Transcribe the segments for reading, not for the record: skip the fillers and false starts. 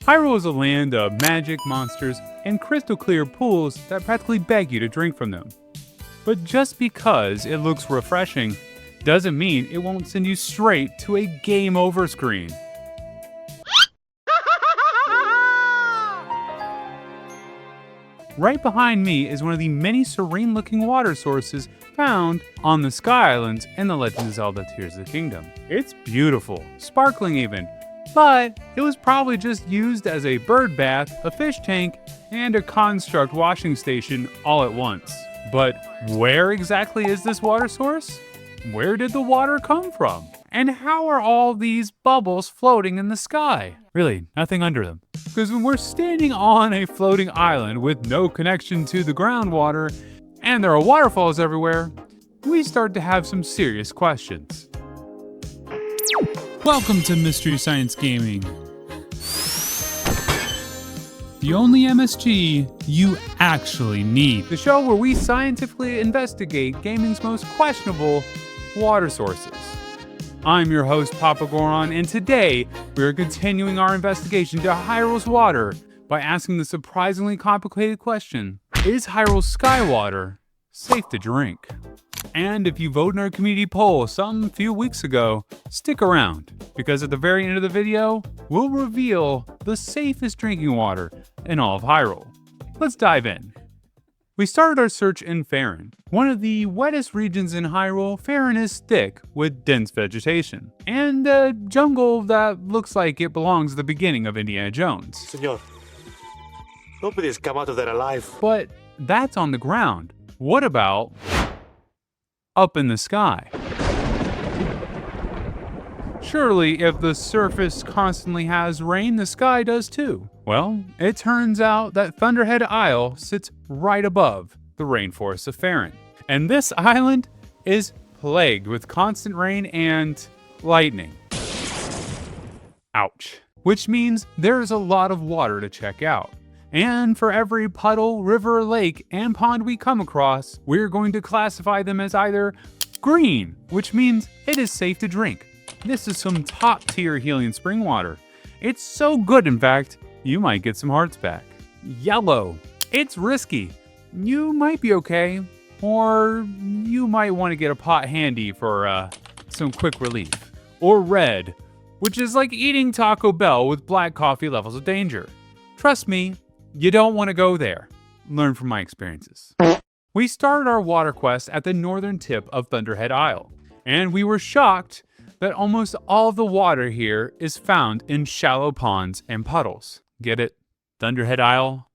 Hyrule is a land of magic, monsters, and crystal clear pools that practically beg you to drink from them. But just because it looks refreshing doesn't mean it won't send you straight to a game over screen. Right behind me is one of the many serene looking water sources found on the Sky Islands in The Legend of Zelda Tears of the Kingdom. It's beautiful, sparkling even, but it was probably just used as a bird bath, a fish tank, and a construct washing station all at once. But where exactly is this water source? Where did the water come from? And how are all these bubbles floating in the sky? Really, nothing under them. Because when we're standing on a floating island with no connection to the groundwater, and there are waterfalls everywhere, we start to have some serious questions. Welcome to Mystery Science Gaming. The only MSG you actually need. The show where we scientifically investigate gaming's most questionable water sources. I'm your host, MamaGoron, and today we are continuing our investigation to Hyrule's water by asking the surprisingly complicated question, is Hyrule's sky water safe to drink? And if you voted in our community poll some few weeks ago, stick around, because at the very end of the video, we'll reveal the safest drinking water in all of Hyrule. Let's dive in. We started our search in Faerun. One of the wettest regions in Hyrule, Faerun is thick with dense vegetation, and a jungle that looks like it belongs at the beginning of Indiana Jones. Señor, nobody's come out of there alive. But that's on the ground. What about up in the sky? Surely, if the surface constantly has rain, the sky does too. Well, it turns out that Thunderhead Isle sits right above the rainforests of Faerun. And this island is plagued with constant rain and lightning. Ouch. Which means there's a lot of water to check out. And for every puddle, river, lake, and pond we come across, we're going to classify them as either green, which means it is safe to drink. This is some top tier healing spring water. It's so good, in fact, you might get some hearts back. Yellow, it's risky. You might be okay, or you might want to get a pot handy for some quick relief. Or red, which is like eating Taco Bell with black coffee levels of danger. Trust me, you don't want to go there. Learn from my experiences. We started our water quest at the northern tip of Thunderhead Isle, and we were shocked that almost all of the water here is found in shallow ponds and puddles. Get it? Thunderhead Isle?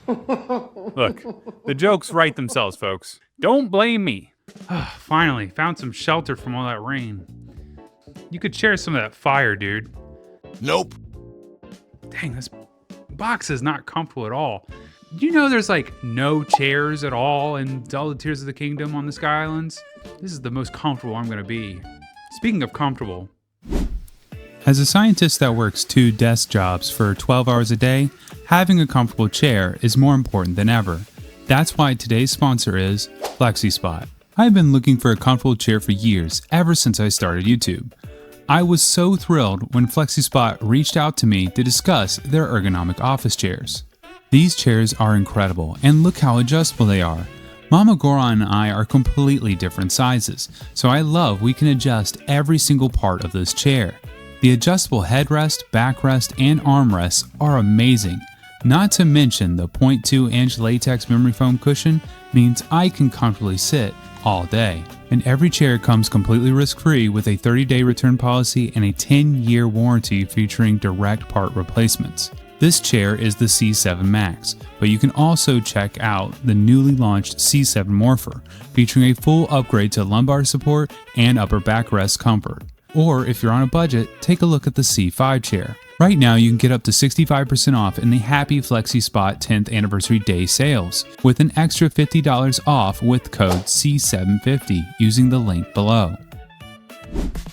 Look, the jokes write themselves, folks. Don't blame me. Finally, found some shelter from all that rain. You could share some of that fire, dude. Nope. Dang, this box is not comfortable at all. Do you know there's like no chairs at all in Zelda Tears of the Kingdom on the Sky Islands? This is the most comfortable I'm gonna be. Speaking of comfortable. As a scientist that works 2 desk jobs for 12 hours a day, having a comfortable chair is more important than ever. That's why today's sponsor is FlexiSpot. I've been looking for a comfortable chair for years, ever since I started YouTube. I was so thrilled when FlexiSpot reached out to me to discuss their ergonomic office chairs. These chairs are incredible, and look how adjustable they are. MamaGoron and I are completely different sizes, so I love we can adjust every single part of this chair. The adjustable headrest, backrest, and armrests are amazing. Not to mention the 0.2-inch latex memory foam cushion means I can comfortably sit all day. And every chair comes completely risk-free with a 30-day return policy and a 10-year warranty featuring direct part replacements. This chair is the C7 Max, but you can also check out the newly launched C7 Morpher, featuring a full upgrade to lumbar support and upper backrest comfort. Or if you're on a budget, take a look at the C5 chair. Right now you can get up to 65% off in the Happy FlexiSpot 10th Anniversary Day sales, with an extra $50 off with code C750 using the link below.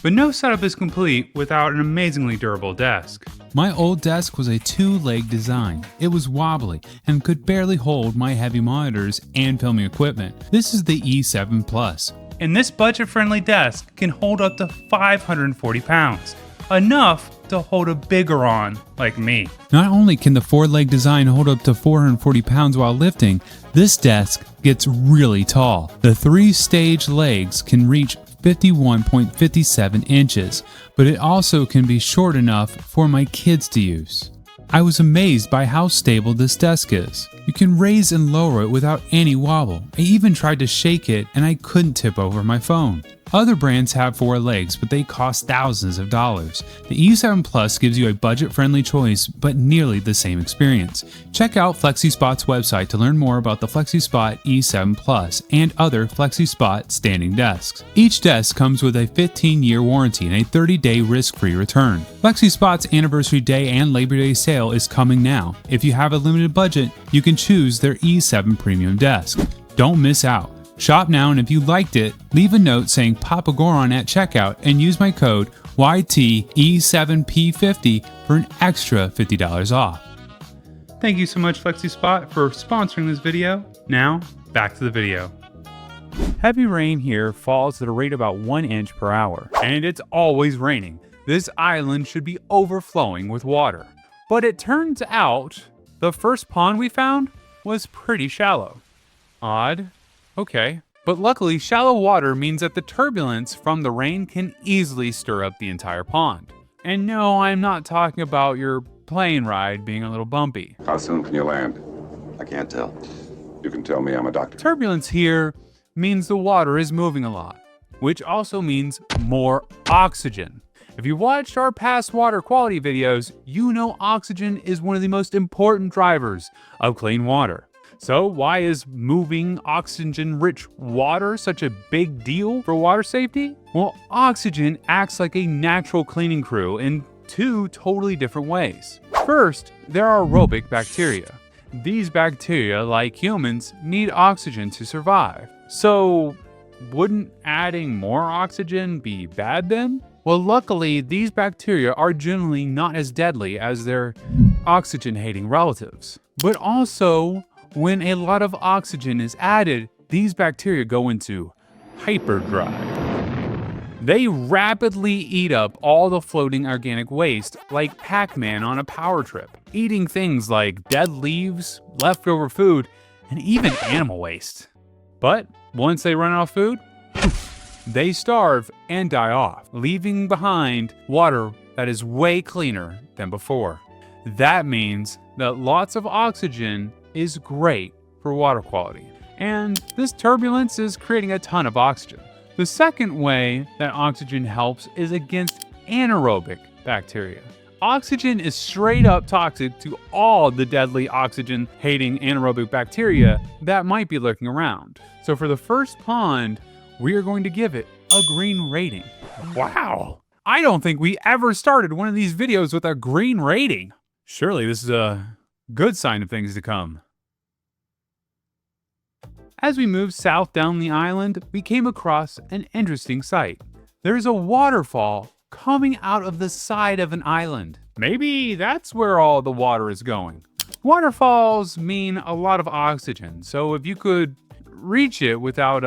But no setup is complete without an amazingly durable desk. My old desk was a 2-leg design. It was wobbly and could barely hold my heavy monitors and filming equipment. This is the E7 Plus, And this budget-friendly desk can hold up to 540 pounds, enough to hold a Bigoron like me. Not only can the 4-leg design hold up to 440 pounds while lifting, this desk gets really tall. The 3-stage legs can reach 51.57 inches, but it also can be short enough for my kids to use. I was amazed by how stable this desk is. You can raise and lower it without any wobble. I even tried to shake it and I couldn't tip over my phone. Other brands have 4 legs, but they cost thousands of dollars. The E7 Plus gives you a budget-friendly choice, but nearly the same experience. Check out FlexiSpot's website to learn more about the FlexiSpot E7 Plus and other FlexiSpot standing desks. Each desk comes with a 15-year warranty and a 30-day risk-free return. FlexiSpot's Anniversary Day and Labor Day sale is coming now. If you have a limited budget, you can choose their E7 Premium desk. Don't miss out. Shop now, and if you liked it, leave a note saying MamaGoron at checkout and use my code YTE7P50 for an extra $50 off. Thank you so much, FlexiSpot, for sponsoring this video. Now, back to the video. Heavy rain here falls at a rate about 1 inch per hour, and it's always raining. This island should be overflowing with water. But it turns out the first pond we found was pretty shallow. Odd. Okay. But luckily, shallow water means that the turbulence from the rain can easily stir up the entire pond. And no, I'm not talking about your plane ride being a little bumpy. How soon can you land? I can't tell. You can tell me, I'm a doctor. Turbulence here means the water is moving a lot, which also means more oxygen. If you watched our past water quality videos, you know oxygen is one of the most important drivers of clean water. So why is moving oxygen-rich water such a big deal for water safety? Well, oxygen acts like a natural cleaning crew in 2 totally different ways. First, there are aerobic bacteria. These bacteria, like humans, need oxygen to survive. So, wouldn't adding more oxygen be bad then? Well, luckily, these bacteria are generally not as deadly as their oxygen-hating relatives. But also, when a lot of oxygen is added, these bacteria go into hyperdrive. They rapidly eat up all the floating organic waste like Pac-Man on a power trip, eating things like dead leaves, leftover food, and even animal waste. But once they run out of food, they starve and die off, leaving behind water that is way cleaner than before. That means that lots of oxygen is great for water quality. And this turbulence is creating a ton of oxygen. The second way that oxygen helps is against anaerobic bacteria. Oxygen is straight up toxic to all the deadly oxygen-hating anaerobic bacteria that might be lurking around. So for the first pond, we are going to give it a green rating. Wow! I don't think we ever started one of these videos with a green rating. Surely this is a good sign of things to come. As we moved south down the island, we came across an interesting sight. There's a waterfall coming out of the side of an island. Maybe that's where all the water is going. Waterfalls mean a lot of oxygen, so if you could reach it without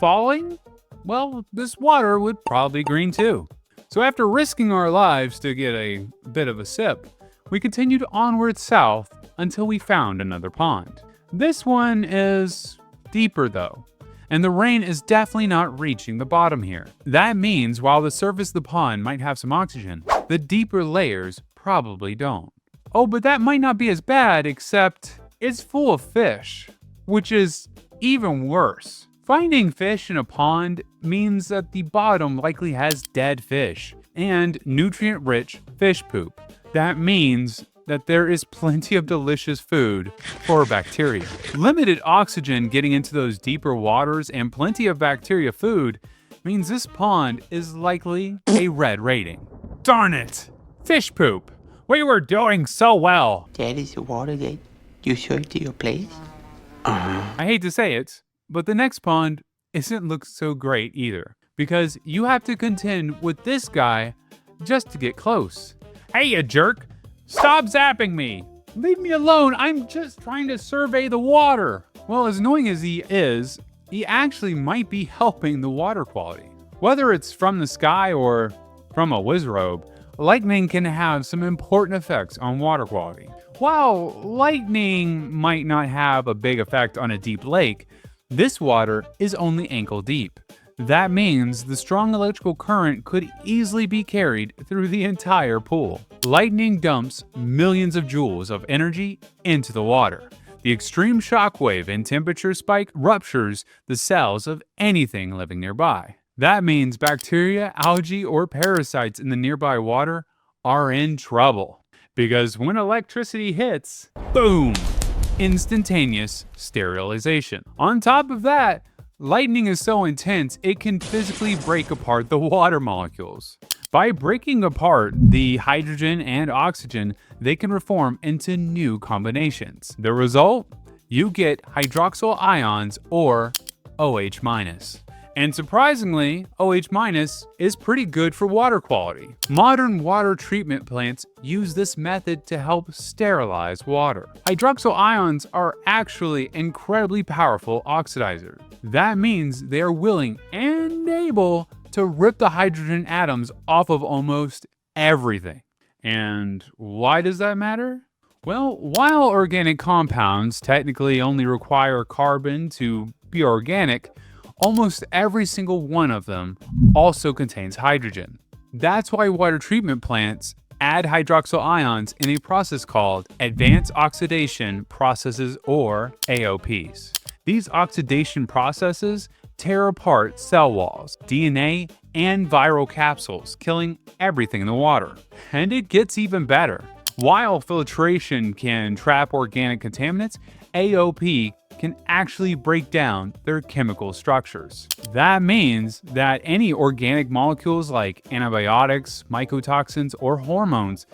falling, well, this water would probably be green too. So after risking our lives to get a bit of a sip, we continued onward south until we found another pond. This one is deeper though, and the rain is definitely not reaching the bottom here. That means while the surface of the pond might have some oxygen, the deeper layers probably don't. Oh, but that might not be as bad, except it's full of fish, which is even worse. Finding fish in a pond means that the bottom likely has dead fish and nutrient-rich fish poop. That means that there is plenty of delicious food for bacteria. Limited oxygen getting into those deeper waters and plenty of bacteria food means this pond is likely a red rating. Darn it! Fish poop! We were doing so well! That is the water that you show to your place? I hate to say it, but the next pond isn't look so great either, because you have to contend with this guy just to get close. Hey, you jerk! Stop zapping me! Leave me alone, I'm just trying to survey the water! Well, as annoying as he is, he actually might be helping the water quality. Whether it's from the sky or from a wizrobe, lightning can have some important effects on water quality. While lightning might not have a big effect on a deep lake, this water is only ankle deep. That means the strong electrical current could easily be carried through the entire pool. Lightning dumps millions of joules of energy into the water. The extreme shockwave and temperature spike ruptures the cells of anything living nearby. That means bacteria, algae, or parasites in the nearby water are in trouble. Because when electricity hits, boom! Instantaneous sterilization. On top of that, lightning is so intense it can physically break apart the water molecules. By breaking apart the hydrogen and oxygen, they can reform into new combinations. The result? You get hydroxyl ions or OH-. And surprisingly, OH- is pretty good for water quality. Modern water treatment plants use this method to help sterilize water. Hydroxyl ions are actually incredibly powerful oxidizers. That means they are willing and able to rip the hydrogen atoms off of almost everything. And why does that matter? Well, while organic compounds technically only require carbon to be organic, almost every single one of them also contains hydrogen. That's why water treatment plants add hydroxyl ions in a process called advanced oxidation processes or AOPs. These oxidation processes tear apart cell walls, DNA, and viral capsules, killing everything in the water. And it gets even better. While filtration can trap organic contaminants, AOP can actually break down their chemical structures. That means that any organic molecules like antibiotics, mycotoxins, or hormones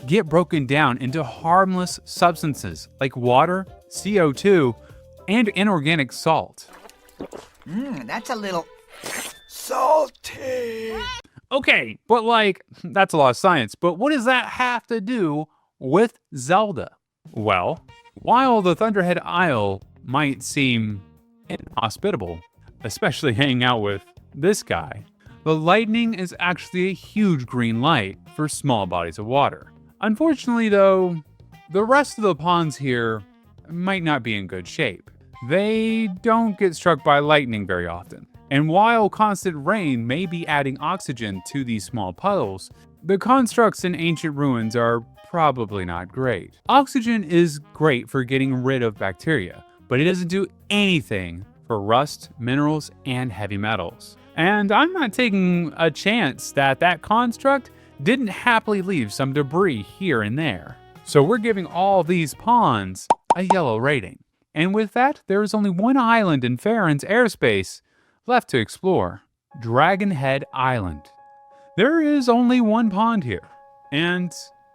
get broken down into harmless substances like water, CO2, and inorganic salt. That's a little salty. Okay, but that's a lot of science, but what does that have to do with Zelda? Well, while the Thunderhead Isle might seem inhospitable, especially hanging out with this guy, the lightning is actually a huge green light for small bodies of water. Unfortunately though, the rest of the ponds here might not be in good shape. They don't get struck by lightning very often. And while constant rain may be adding oxygen to these small puddles, the constructs in ancient ruins are probably not great. Oxygen is great for getting rid of bacteria, but it doesn't do anything for rust, minerals, and heavy metals. And I'm not taking a chance that that construct didn't happily leave some debris here and there. So we're giving all these ponds a yellow rating. And with that, there is only one island in Farron's airspace left to explore, Thunderhead Island. There is only one pond here, and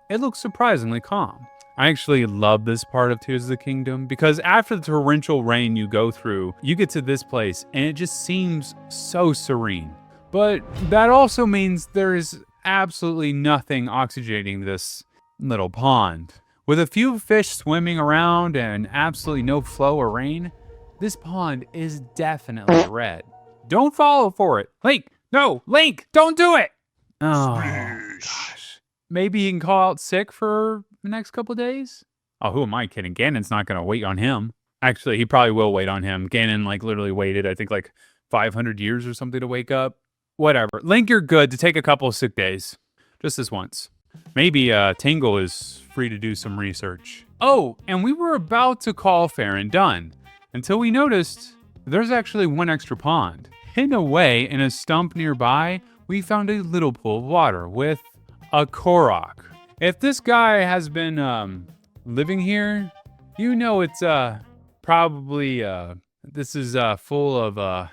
it looks surprisingly calm. I actually love this part of Tears of the Kingdom because after the torrential rain you go through, you get to this place and it just seems so serene. But that also means there is absolutely nothing oxygenating this little pond. With a few fish swimming around and absolutely no flow or rain, this pond is definitely red. Don't follow for it. Link, no, Link, don't do it. Oh, gosh. Maybe he can call out sick for the next couple days? Oh, who am I kidding? Ganon's not going to wait on him. Actually, he probably will wait on him. Ganon, literally waited, I think, 500 years or something to wake up. Whatever. Link, you're good to take a couple of sick days. Just this once. Maybe Tingle is free to do some research. Oh, and we were about to call Farron done, until we noticed there's actually one extra pond. Hidden away in a stump nearby, we found a little pool of water with a Korok. If this guy has been living here, you know it's probably this is full of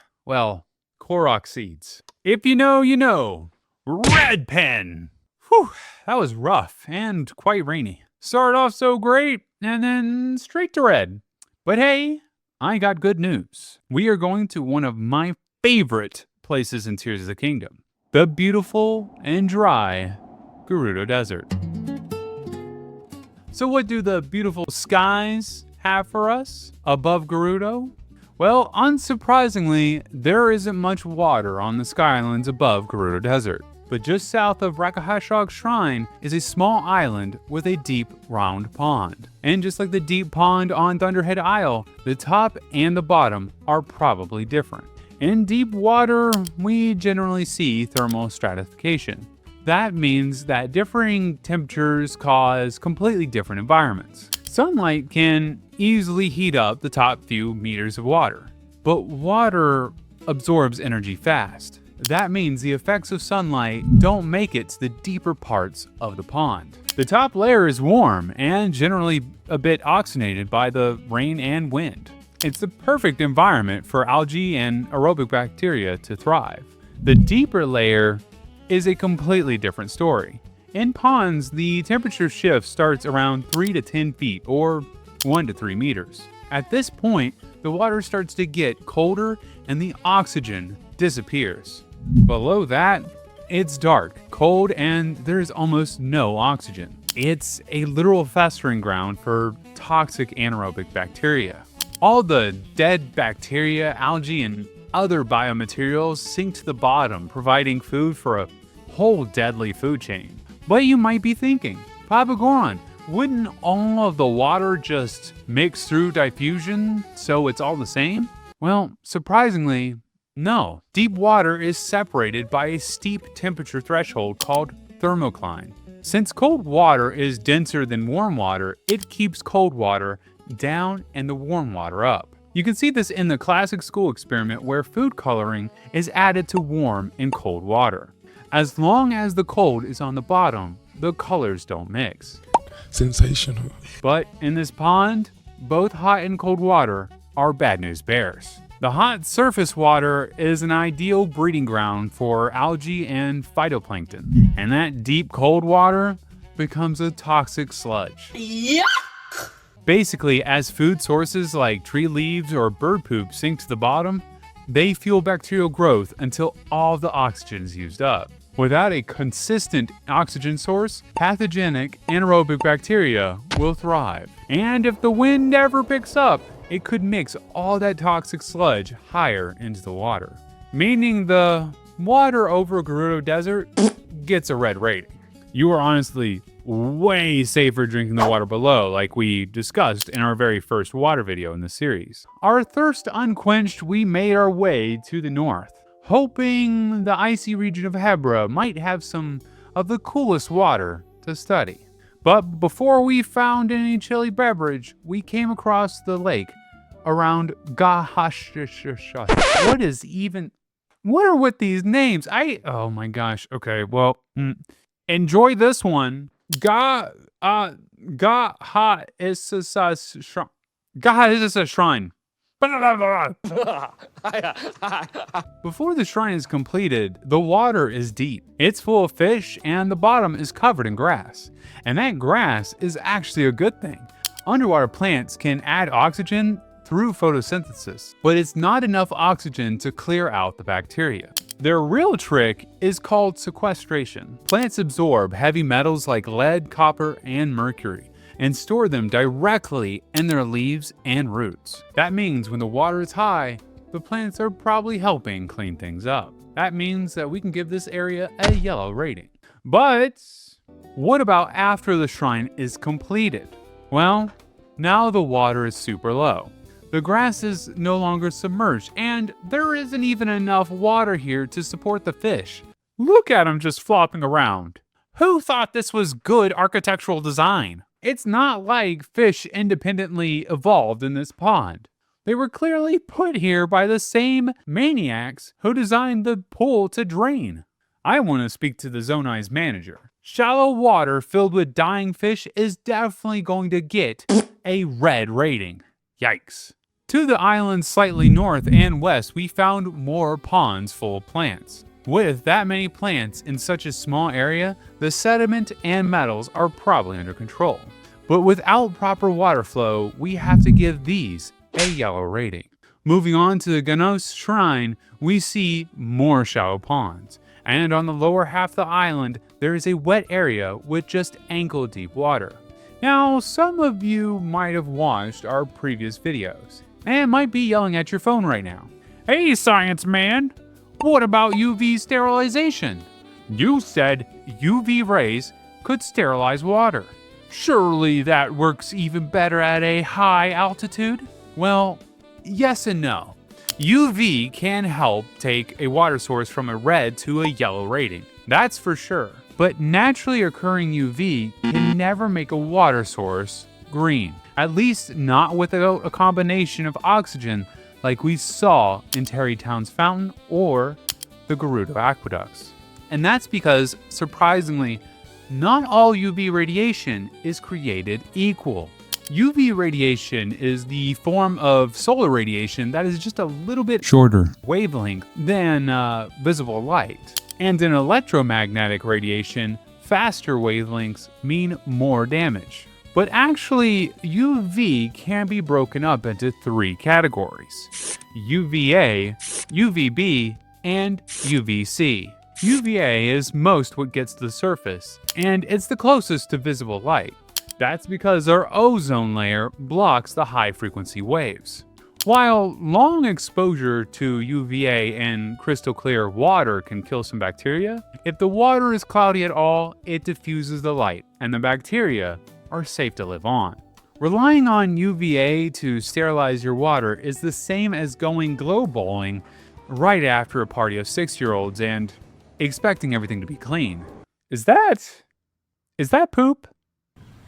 Korok seeds. If you know, you know. Red pen. Whew, that was rough and quite rainy. Started off so great and then straight to red. But hey, I got good news. We are going to one of my favorite places in Tears of the Kingdom, the beautiful and dry Gerudo Desert. So what do the beautiful skies have for us above Gerudo? Well, unsurprisingly, there isn't much water on the skylands above Gerudo Desert. But just south of Rakahashog's shrine is a small island with a deep, round pond. And just like the deep pond on Thunderhead Isle, the top and the bottom are probably different. In deep water, we generally see thermal stratification. That means that differing temperatures cause completely different environments. Sunlight can easily heat up the top few meters of water, but water absorbs energy fast. That means the effects of sunlight don't make it to the deeper parts of the pond. The top layer is warm and generally a bit oxygenated by the rain and wind. It's the perfect environment for algae and aerobic bacteria to thrive. The deeper layer is a completely different story. In ponds, the temperature shift starts around 3 to 10 feet or 1 to 3 meters. At this point, the water starts to get colder and the oxygen disappears. Below that, it's dark, cold, and there's almost no oxygen. It's a literal festering ground for toxic anaerobic bacteria. All the dead bacteria, algae, and other biomaterials sink to the bottom, providing food for a whole deadly food chain. But you might be thinking, MamaGoron, wouldn't all of the water just mix through diffusion so it's all the same? Well, surprisingly, no. Deep water is separated by a steep temperature threshold called thermocline. Since cold water is denser than warm water, it keeps cold water down and the warm water up. You can see this in the classic school experiment where food coloring is added to warm and cold water. As long as the cold is on the bottom, the colors don't mix. Sensational. But in this pond, both hot and cold water are bad news bears. The hot surface water is an ideal breeding ground for algae and phytoplankton, and that deep cold water becomes a toxic sludge. Basically, as food sources like tree leaves or bird poop sink to the bottom, they fuel bacterial growth until all the oxygen is used up. Without a consistent oxygen source, pathogenic anaerobic bacteria will thrive. And if the wind ever picks up, it could mix all that toxic sludge higher into the water. Meaning the water over Gerudo Desert gets a red rating. You are honestly way safer drinking the water below, like we discussed in our very first water video in the series. Our thirst unquenched, we made our way to the north, hoping the icy region of Hebra might have some of the coolest water to study. But before we found any chilly beverage, we came across the lake around What are with these names? Oh my gosh. Okay, well, enjoy this one. Gaha is a shrine. Before the shrine is completed, the water is deep. It's full of fish and the bottom is covered in grass. And that grass is actually a good thing. Underwater plants can add oxygen through photosynthesis, but it's not enough oxygen to clear out the bacteria. Their real trick is called sequestration. Plants absorb heavy metals like lead, copper, and mercury and store them directly in their leaves and roots. That means when the water is high, the plants are probably helping clean things up. That means that we can give this area a yellow rating. But what about after the shrine is completed? Well, now the water is super low. The grass is no longer submerged, and there isn't even enough water here to support the fish. Look at them just flopping around. Who thought this was good architectural design? It's not like fish independently evolved in this pond. They were clearly put here by the same maniacs who designed the pool to drain. I want to speak to the Zonai's manager. Shallow water filled with dying fish is definitely going to get a red rating. Yikes. To the island slightly north and west, we found more ponds full of plants. With that many plants in such a small area, the sediment and metals are probably under control. But without proper water flow, we have to give these a yellow rating. Moving on to the Ganos Shrine, we see more shallow ponds. And on the lower half of the island, there is a wet area with just ankle-deep water. Now, some of you might have watched our previous videos, and might be yelling at your phone right now. Hey, science man, what about UV sterilization? You said UV rays could sterilize water. Surely that works even better at a high altitude? Well, yes and no. UV can help take a water source from a red to a yellow rating, that's for sure. But naturally occurring UV can never make a water source green, at least not without a combination of oxygen like we saw in Terrytown's fountain or the Gerudo aqueducts. And that's because, surprisingly, not all UV radiation is created equal. UV radiation is the form of solar radiation that is just a little bit shorter wavelength than visible light. And in electromagnetic radiation, faster wavelengths mean more damage. But actually, UV can be broken up into 3 categories: UVA, UVB, and UVC. UVA is most what gets to the surface, and it's the closest to visible light. That's because our ozone layer blocks the high-frequency waves. While long exposure to UVA in crystal clear water can kill some bacteria, if the water is cloudy at all, it diffuses the light, and the bacteria are safe to live on. Relying on UVA to sterilize your water is the same as going glow bowling right after a party of 6-year-olds and expecting everything to be clean. Is that poop?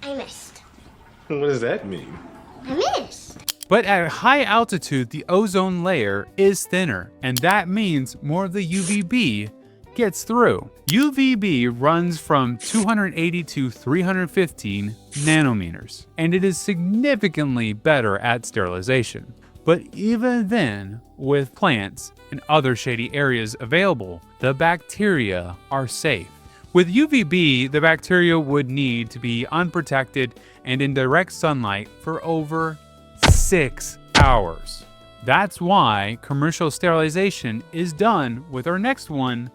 I missed. What does that mean? I missed. But at high altitude, the ozone layer is thinner, and that means more of the UVB gets through. UVB runs from 280 to 315 nanometers, and it is significantly better at sterilization. But even then, with plants and other shady areas available, the bacteria are safe. With UVB, the bacteria would need to be unprotected and in direct sunlight for over 6 hours. That's why commercial sterilization is done with our next one,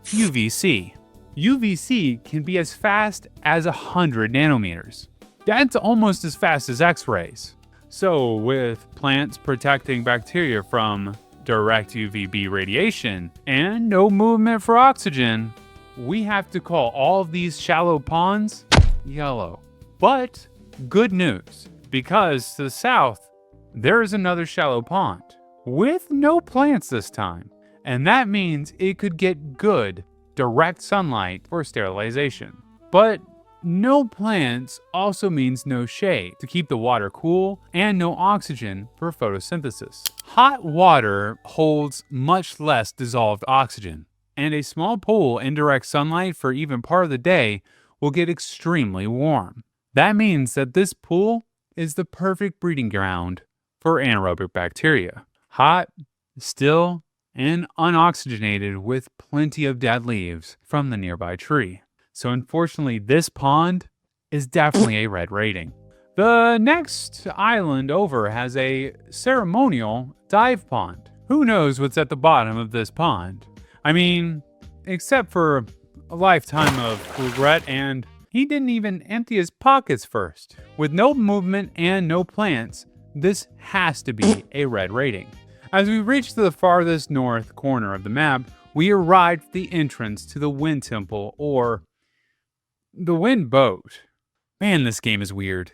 UVC. UVC can be as fast as 100 nanometers. That's almost as fast as X-rays. So with plants protecting bacteria from direct UVB radiation and no movement for oxygen, we have to call all of these shallow ponds yellow. But good news, because to the south, there is another shallow pond with no plants this time. And that means it could get good direct sunlight for sterilization. But no plants also means no shade to keep the water cool and no oxygen for photosynthesis. Hot water holds much less dissolved oxygen, and a small pool in direct sunlight for even part of the day will get extremely warm. That means that this pool is the perfect breeding ground for anaerobic bacteria. Hot, still, and unoxygenated with plenty of dead leaves from the nearby tree. So unfortunately, this pond is definitely a red rating. The next island over has a ceremonial dive pond. Who knows what's at the bottom of this pond? I mean, except for a lifetime of regret, and he didn't even empty his pockets first. With no movement and no plants, this has to be a red rating. As we reach the farthest north corner of the map, we arrived at the entrance to the Wind Temple, or the Wind Boat. Man, this game is weird.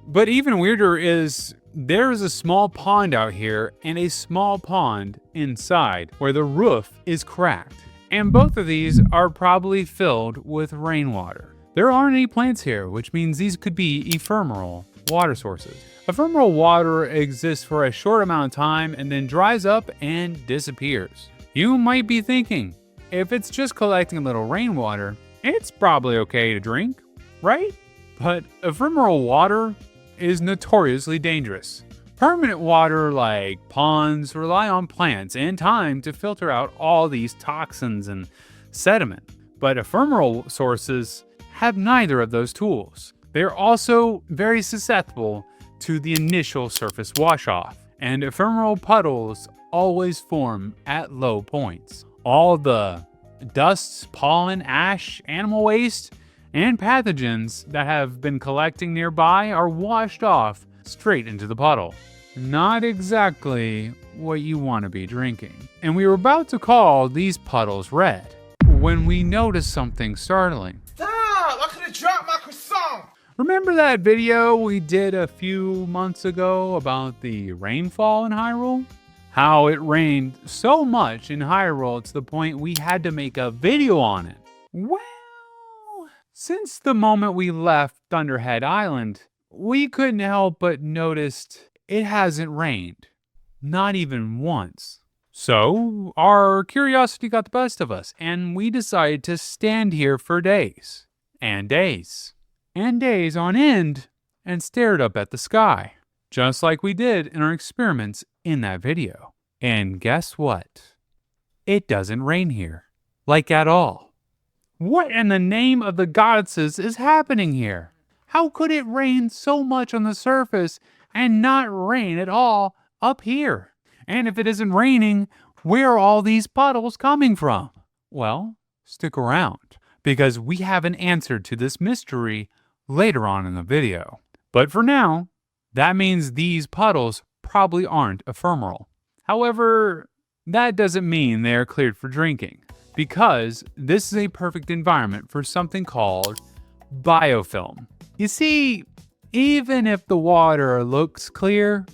But even weirder is there is a small pond out here and a small pond inside where the roof is cracked. And both of these are probably filled with rainwater. There aren't any plants here, which means these could be ephemeral water sources. Ephemeral water exists for a short amount of time and then dries up and disappears. You might be thinking, if it's just collecting a little rainwater, it's probably okay to drink, right? But ephemeral water is notoriously dangerous. Permanent water like ponds rely on plants and time to filter out all these toxins and sediment. But ephemeral sources have neither of those tools. They're also very susceptible to the initial surface wash-off, and ephemeral puddles always form at low points. All the dusts, pollen, ash, animal waste, and pathogens that have been collecting nearby are washed off straight into the puddle. not exactly what you want to be drinking. And we were about to call these puddles red when we noticed something startling. Stop! I could have dropped my croissant! Remember that video we did a few months ago about the rainfall in Hyrule? How it rained so much in Hyrule to the point we had to make a video on it. Well, since the moment we left Thunderhead Island, we couldn't help but notice it hasn't rained. Not even once. So, our curiosity got the best of us, and we decided to stand here for days. And days. And days on end, and stared up at the sky. Just like we did in our experiments in that video. And guess what? It doesn't rain here. Like at all. What in the name of the goddesses is happening here? How could it rain so much on the surface and not rain at all up here? And if it isn't raining, where are all these puddles coming from? Well, stick around, because we have an answer to this mystery later on in the video. But for now, that means these puddles probably aren't ephemeral. However, that doesn't mean they are cleared for drinking, because this is a perfect environment for something called biofilm. You see, even if the water looks clear,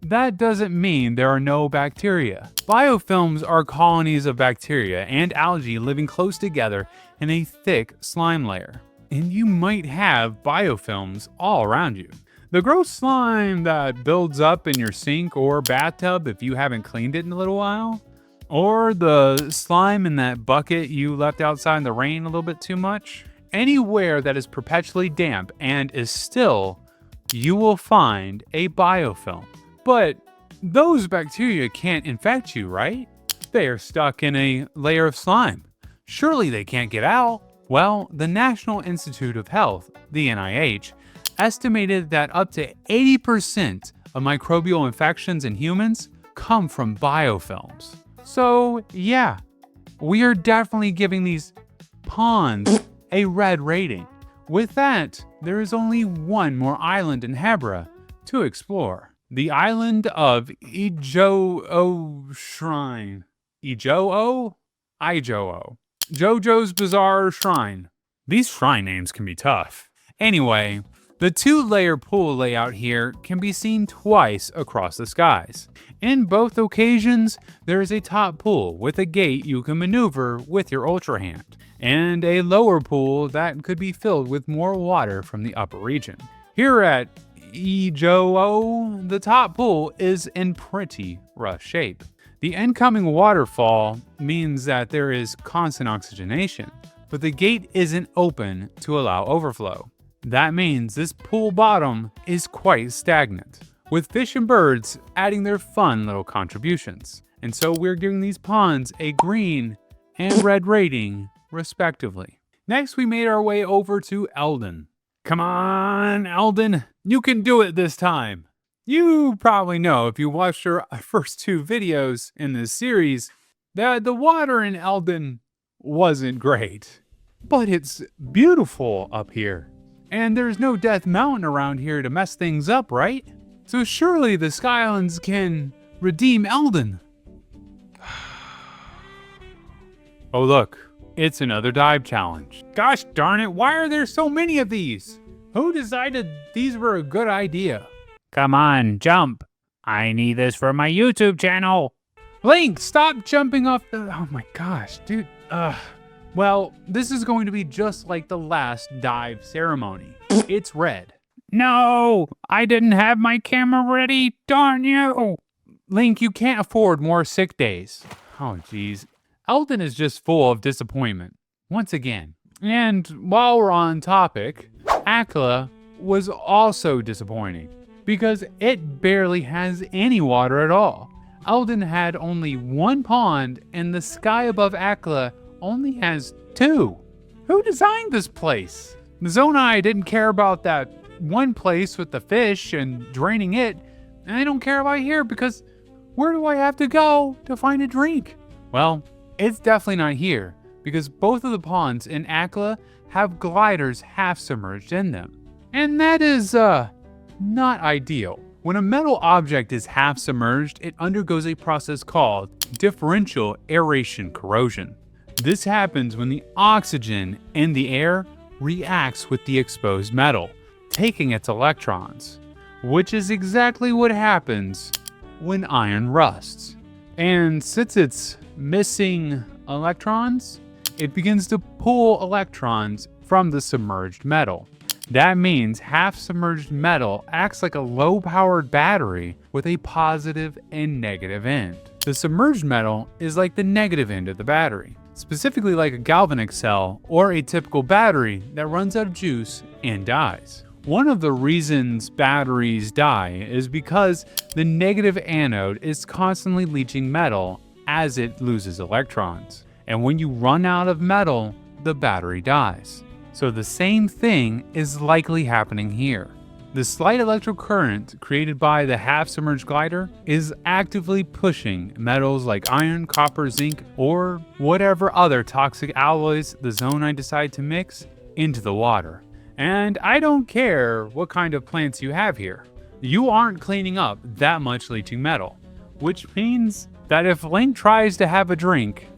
that doesn't mean there are no bacteria. Biofilms are colonies of bacteria and algae living close together in a thick slime layer. And you might have biofilms all around you. The gross slime that builds up in your sink or bathtub if you haven't cleaned it in a little while. Or the slime in that bucket you left outside in the rain a little bit too much. Anywhere that is perpetually damp and is still, you will find a biofilm. But those bacteria can't infect you, right? They are stuck in a layer of slime. Surely they can't get out. Well, the National Institute of Health, the NIH, estimated that up to 80% of microbial infections in humans come from biofilms. So yeah, we are definitely giving these ponds a red rating. With that, there is only one more island in Hebra to explore. The island of Ijo-O Shrine. Ijo-O? Ijo-O. JoJo's Bizarre Shrine. These shrine names can be tough. Anyway, the two-layer pool layout here can be seen twice across the skies. In both occasions, there is a top pool with a gate you can maneuver with your Ultra Hand, and a lower pool that could be filled with more water from the upper region. Here at Ijo-O, the top pool is in pretty rough shape. The incoming waterfall means that there is constant oxygenation, but the gate isn't open to allow overflow. That means this pool bottom is quite stagnant, with fish and birds adding their fun little contributions. And so we're giving these ponds a green and red rating, respectively. Next, we made our way over to Elden. Come on, Elden, you can do it this time. You probably know if you watched our first two videos in this series that the water in Elden wasn't great. But it's beautiful up here. And there's no Death Mountain around here to mess things up, right? So surely the Skylands can redeem Elden. Oh look, it's another dive challenge. Gosh darn it, why are there so many of these? Who decided these were a good idea? Come on, jump. I need this for my YouTube channel. Link, stop jumping off the... Oh my gosh, dude. Well, this is going to be just like the last dive ceremony. It's red. No, I didn't have my camera ready. Darn you. Link, you can't afford more sick days. Oh, geez. Elden is just full of disappointment. Once again. And while we're on topic, Akkala was also disappointing, because it barely has any water at all. Elden had only one pond, and the sky above Akkala only has two. Who designed this place? Zonai didn't care about that one place with the fish and draining it, and I don't care about here because where do I have to go to find a drink? Well, it's definitely not here, because both of the ponds in Akkala have gliders half submerged in them. And that is, not ideal. When a metal object is half submerged, it undergoes a process called differential aeration corrosion. This happens when the oxygen in the air reacts with the exposed metal, taking its electrons, which is exactly what happens when iron rusts. And since it's missing electrons, it begins to pull electrons from the submerged metal. That means half-submerged metal acts like a low-powered battery with a positive and negative end. The submerged metal is like the negative end of the battery, specifically like a galvanic cell or a typical battery that runs out of juice and dies. One of the reasons batteries die is because the negative anode is constantly leaching metal as it loses electrons. And when you run out of metal, the battery dies. So the same thing is likely happening here. The slight electrical current created by the half-submerged glider is actively pushing metals like iron, copper, zinc, or whatever other toxic alloys the Zonai decide to mix into the water. And I don't care what kind of plants you have here. You aren't cleaning up that much leaching metal, which means that if Link tries to have a drink,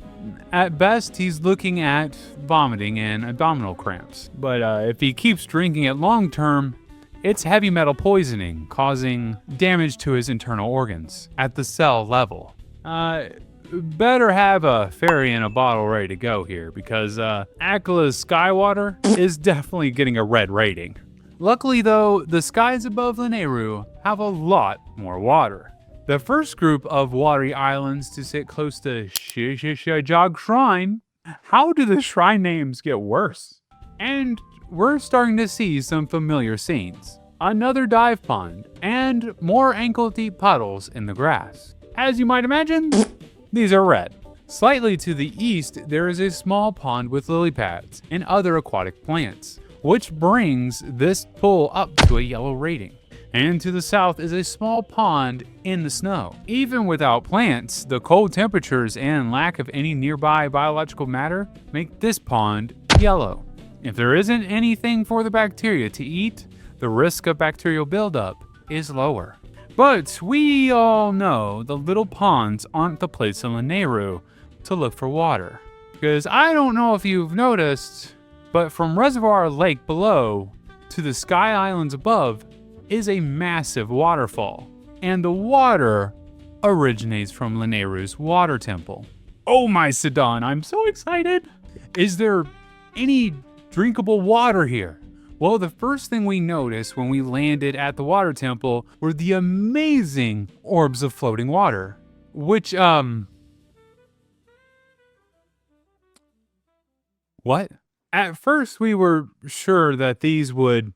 at best, he's looking at vomiting and abdominal cramps. But if he keeps drinking it long term, it's heavy metal poisoning, causing damage to his internal organs at the cell level. Better have a fairy in a bottle ready to go here, because Akkala's sky water is definitely getting a red rating. Luckily though, the skies above Lanayru have a lot more water. The first group of watery islands to sit close to Jog Shrine. How do the shrine names get worse? And we're starting to see some familiar scenes. Another dive pond, and more ankle-deep puddles in the grass. As you might imagine, these are red. Slightly to the east, there is a small pond with lily pads and other aquatic plants, which brings this pool up to a yellow rating. And to the south is a small pond in the snow. Even without plants, the cold temperatures and lack of any nearby biological matter make this pond yellow. If there isn't anything for the bacteria to eat, the risk of bacterial buildup is lower. But we all know the little ponds aren't the place in Lanayru to look for water. Because I don't know if you've noticed, but from Reservoir Lake below to the Sky Islands above is a massive waterfall, and the water originates from Lanayru's water temple. Oh my Sidon, I'm so excited! Is there any drinkable water here? Well, the first thing we noticed when we landed at the water temple were the amazing orbs of floating water, which, what? At first we were sure that these would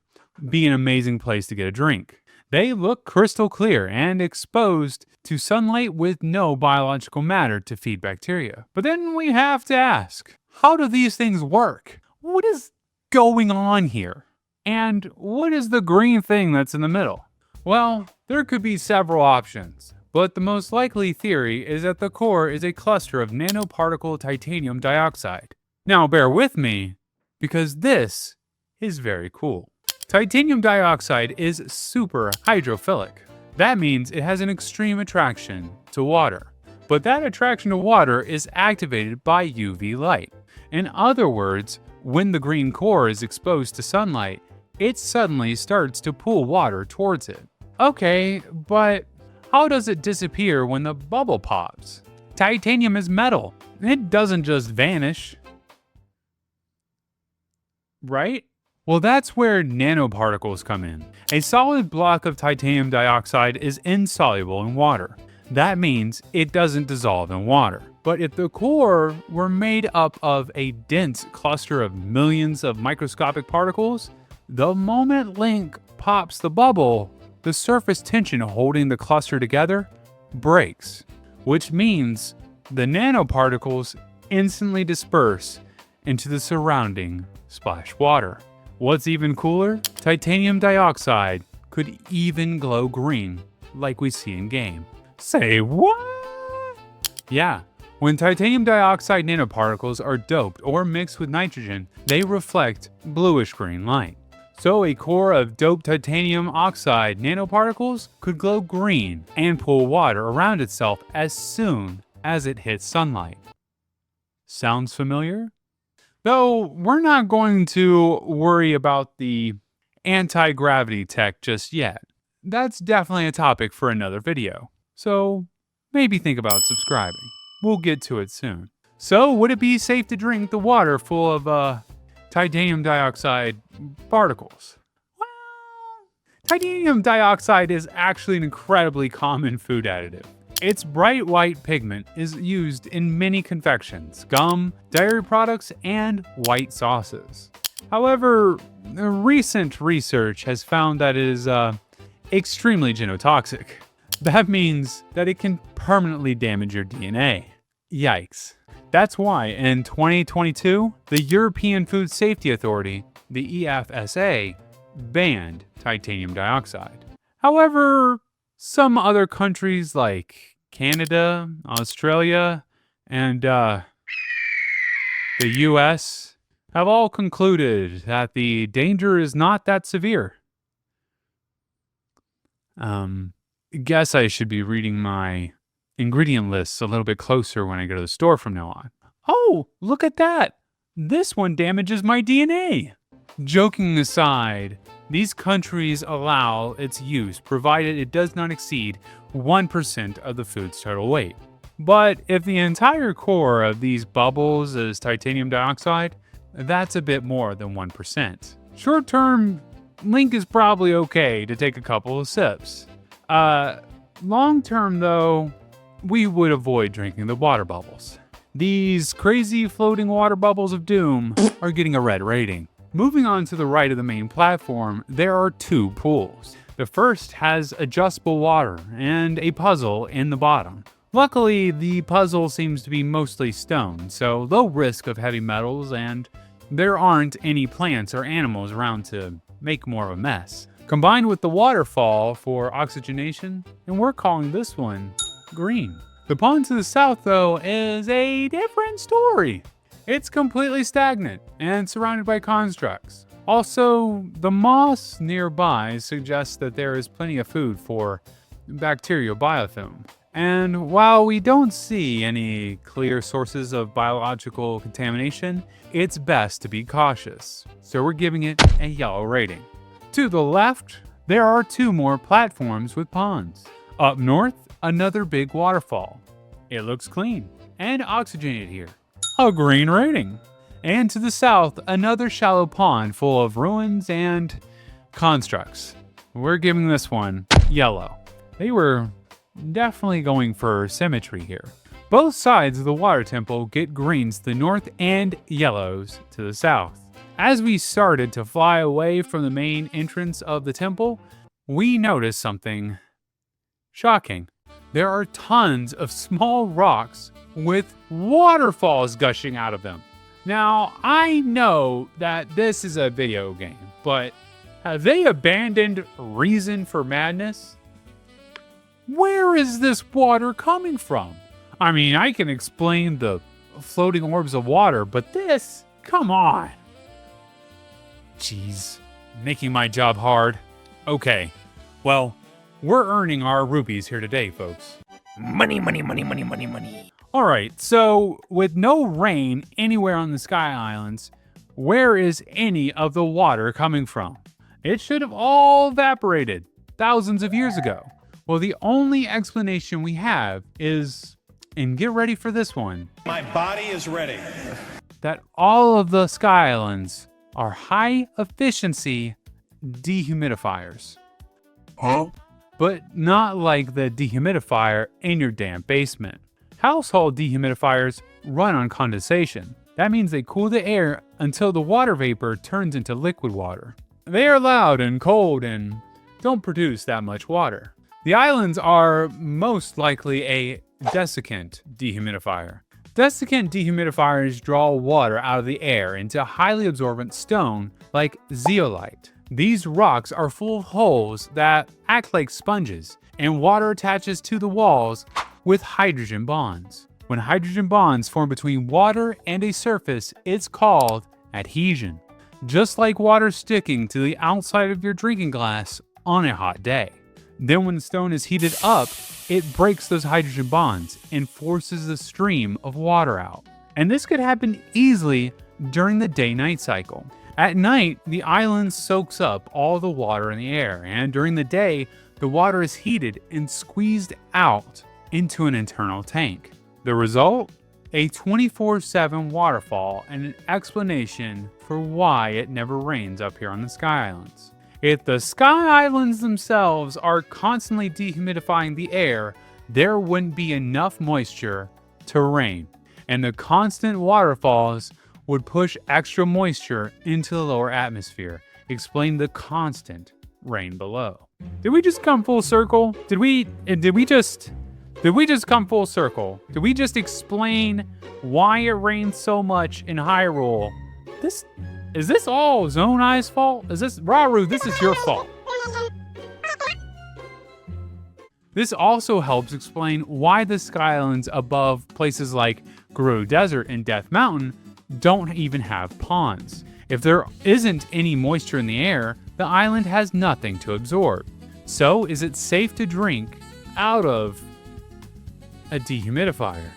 be an amazing place to get a drink. They look crystal clear and exposed to sunlight with no biological matter to feed bacteria. But then we have to ask, how do these things work? What is going on here? And what is the green thing that's in the middle? Well, there could be several options, but the most likely theory is that the core is a cluster of nanoparticle titanium dioxide. Now bear with me, because this is very cool. Titanium dioxide is super hydrophilic. That means it has an extreme attraction to water. But that attraction to water is activated by UV light. In other words, when the green core is exposed to sunlight, it suddenly starts to pull water towards it. Okay, but how does it disappear when the bubble pops? Titanium is metal. It doesn't just vanish. Right? Well, that's where nanoparticles come in. A solid block of titanium dioxide is insoluble in water. That means it doesn't dissolve in water. But if the core were made up of a dense cluster of millions of microscopic particles, the moment Link pops the bubble, the surface tension holding the cluster together breaks, which means the nanoparticles instantly disperse into the surrounding splash water. What's even cooler? Titanium dioxide could even glow green, like we see in game. Say what? Yeah, when titanium dioxide nanoparticles are doped or mixed with nitrogen, they reflect bluish-green light. So a core of doped titanium oxide nanoparticles could glow green and pull water around itself as soon as it hits sunlight. Sounds familiar? Though we're not going to worry about the anti-gravity tech just yet. That's definitely a topic for another video. So maybe think about subscribing. We'll get to it soon. So would it be safe to drink the water full of titanium dioxide particles? Well, titanium dioxide is actually an incredibly common food additive. Its bright white pigment is used in many confections, gum, dairy products, and white sauces. However, recent research has found that it is extremely genotoxic. That means that it can permanently damage your DNA. Yikes. That's why in 2022, the European Food Safety Authority, the EFSA, banned titanium dioxide. However, some other countries like Canada, Australia, and the US have all concluded that the danger is not that severe. Guess I should be reading my ingredient lists a little bit closer when I go to the store from now on. Oh, look at that! This one damages my DNA! Joking aside, these countries allow its use provided it does not exceed 1% of the food's total weight. But if the entire core of these bubbles is titanium dioxide, that's a bit more than 1%. Short-term, Link is probably okay to take a couple of sips. Long-term though, we would avoid drinking the water bubbles. These crazy floating water bubbles of doom are getting a red rating. Moving on to the right of the main platform, there are two pools. The first has adjustable water and a puzzle in the bottom. Luckily, the puzzle seems to be mostly stone, so low risk of heavy metals, and there aren't any plants or animals around to make more of a mess. Combined with the waterfall for oxygenation, and we're calling this one green. The pond to the south, though, is a different story. It's completely stagnant and surrounded by constructs. Also, the moss nearby suggests that there is plenty of food for bacterial biofilm. And while we don't see any clear sources of biological contamination, it's best to be cautious. So we're giving it a yellow rating. To the left, there are two more platforms with ponds. Up north, another big waterfall. It looks clean and oxygenated here. A green rating. And to the south, another shallow pond full of ruins and constructs. We're giving this one yellow. They were definitely going for symmetry here. Both sides of the water temple get greens to the north and yellows to the south. As we started to fly away from the main entrance of the temple, we noticed something shocking. There are tons of small rocks with waterfalls gushing out of them. Now, I know that this is a video game, but have they abandoned reason for madness? Where is this water coming from? I mean, I can explain the floating orbs of water, but this, come on. Jeez, making my job hard. Okay, well, we're earning our rupees here today, folks. Money, money, money, money, money, money. Alright, so with no rain anywhere on the Sky Islands, where is any of the water coming from? It should have all evaporated thousands of years ago. Well, the only explanation we have is, and get ready for this one, My body is ready. that all of the Sky Islands are high efficiency dehumidifiers. Huh? But not like the dehumidifier in your damp basement. Household dehumidifiers run on condensation. That means they cool the air until the water vapor turns into liquid water. They are loud and cold and don't produce that much water. The islands are most likely a desiccant dehumidifier. Desiccant dehumidifiers draw water out of the air into highly absorbent stone like zeolite. These rocks are full of holes that act like sponges, and water attaches to the walls with hydrogen bonds. When hydrogen bonds form between water and a surface, it's called adhesion. just like water sticking to the outside of your drinking glass on a hot day. Then when the stone is heated up, it breaks those hydrogen bonds and forces the stream of water out. And this could happen easily during the day-night cycle. At night, the island soaks up all the water in the air, and during the day, the water is heated and squeezed out into an internal tank. The result? A 24/7 waterfall and an explanation for why it never rains up here on the Sky Islands. If the Sky Islands themselves are constantly dehumidifying the air, there wouldn't be enough moisture to rain, and the constant waterfalls would push extra moisture into the lower atmosphere, explain the constant rain below. Did we just come full circle? Did we just come full circle? Did we just explain why it rains so much in Hyrule? Is this all Zone Eye's fault? Rauru, this is your fault. This also helps explain why the Sky Islands above places like Gerudo Desert and Death Mountain don't even have ponds. If there isn't any moisture in the air, the island has nothing to absorb. So is it safe to drink out of a dehumidifier?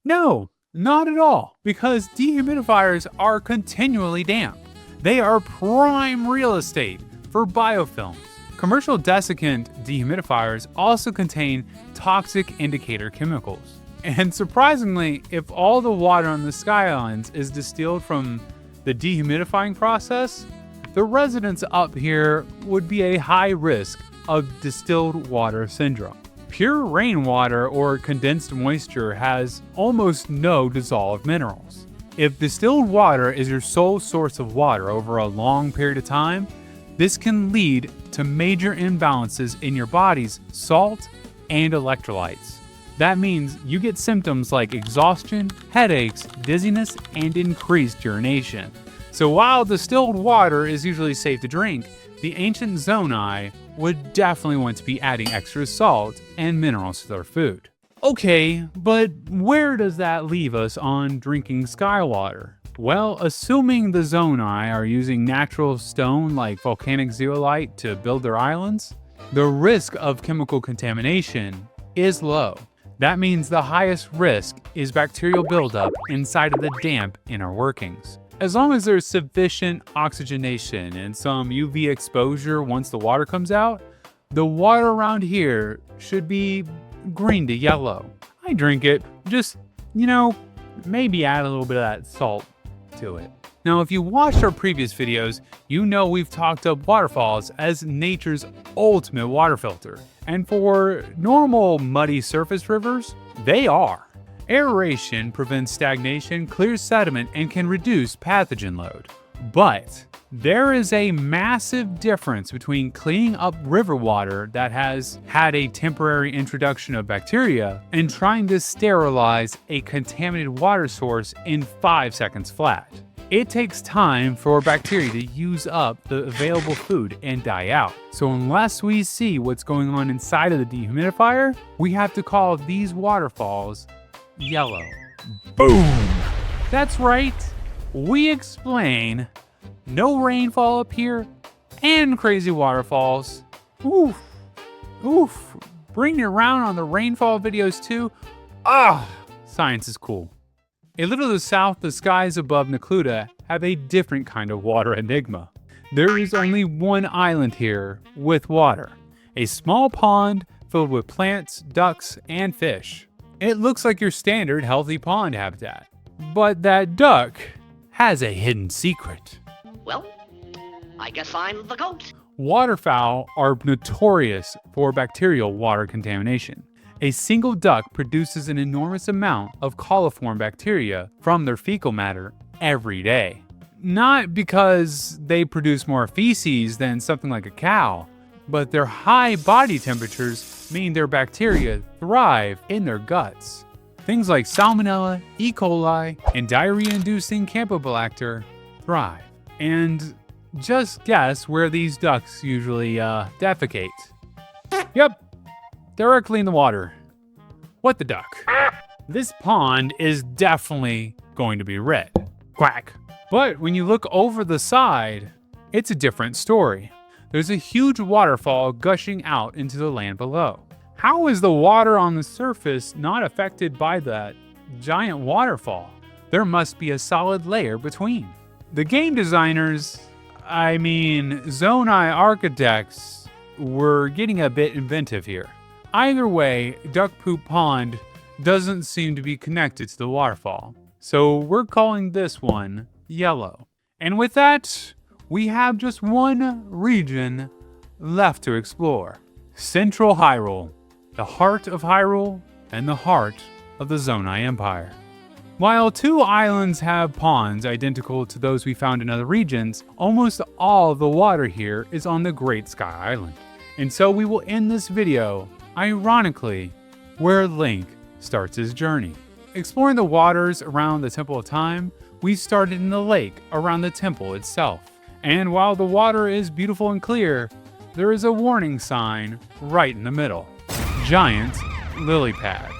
No, not at all, because dehumidifiers are continually damp. They are prime real estate for biofilms. Commercial desiccant dehumidifiers also contain toxic indicator chemicals. And surprisingly, if all the water on the Sky Islands is distilled from the dehumidifying process, the residents up here would be at a high risk of distilled water syndrome. Pure rainwater or condensed moisture has almost no dissolved minerals. If distilled water is your sole source of water over a long period of time, this can lead to major imbalances in your body's salt and electrolytes. That means you get symptoms like exhaustion, headaches, dizziness, and increased urination. So while distilled water is usually safe to drink, the ancient Zonai would definitely want to be adding extra salt and minerals to their food. Okay, but where does that leave us on drinking sky water? Well, assuming the Zonai are using natural stone like volcanic zeolite to build their islands, the risk of chemical contamination is low. That means the highest risk is bacterial buildup inside of the damp inner workings. As long as there's sufficient oxygenation and some UV exposure once the water comes out, the water around here should be green to yellow. I drink it, just, maybe add a little bit of that salt to it. Now, if you watched our previous videos, you know we've talked up waterfalls as nature's ultimate water filter. And for normal muddy surface rivers, they are. Aeration prevents stagnation, clears sediment, and can reduce pathogen load. But there is a massive difference between cleaning up river water that has had a temporary introduction of bacteria and trying to sterilize a contaminated water source in 5 seconds flat. It takes time for bacteria to use up the available food and die out. So unless we see what's going on inside of the dehumidifier, we have to call these waterfalls yellow. Boom! That's right. We explain no rainfall up here and crazy waterfalls. Oof. Oof. Bring it around on the rainfall videos too. Science is cool. A little to the south, the skies above Necluda have a different kind of water enigma. There is only one island here with water, a small pond filled with plants, ducks, and fish. It looks like your standard healthy pond habitat, but that duck has a hidden secret. Well, I guess I'm the goat. Waterfowl are notorious for bacterial water contamination. A single duck produces an enormous amount of coliform bacteria from their fecal matter every day. Not because they produce more feces than something like a cow, but their high body temperatures mean their bacteria thrive in their guts. Things like Salmonella, E. coli, and diarrhea-inducing Campylobacter thrive. And just guess where these ducks usually defecate. Yep. Directly in the water. What the duck? This pond is definitely going to be red. Quack. But when you look over the side, it's a different story. There's a huge waterfall gushing out into the land below. How is the water on the surface not affected by that giant waterfall? There must be a solid layer between. The game designers, Zonai architects, were getting a bit inventive here. Either way, Duck Poop Pond doesn't seem to be connected to the waterfall. So we're calling this one yellow. And with that, we have just one region left to explore. Central Hyrule, the heart of Hyrule and the heart of the Zonai Empire. While 2 islands have ponds identical to those we found in other regions, almost all of the water here is on the Great Sky Island. And so we will end this video, ironically, where Link starts his journey. Exploring the waters around the Temple of Time, we started in the lake around the temple itself. And while the water is beautiful and clear, there is a warning sign right in the middle. Giant lily pads.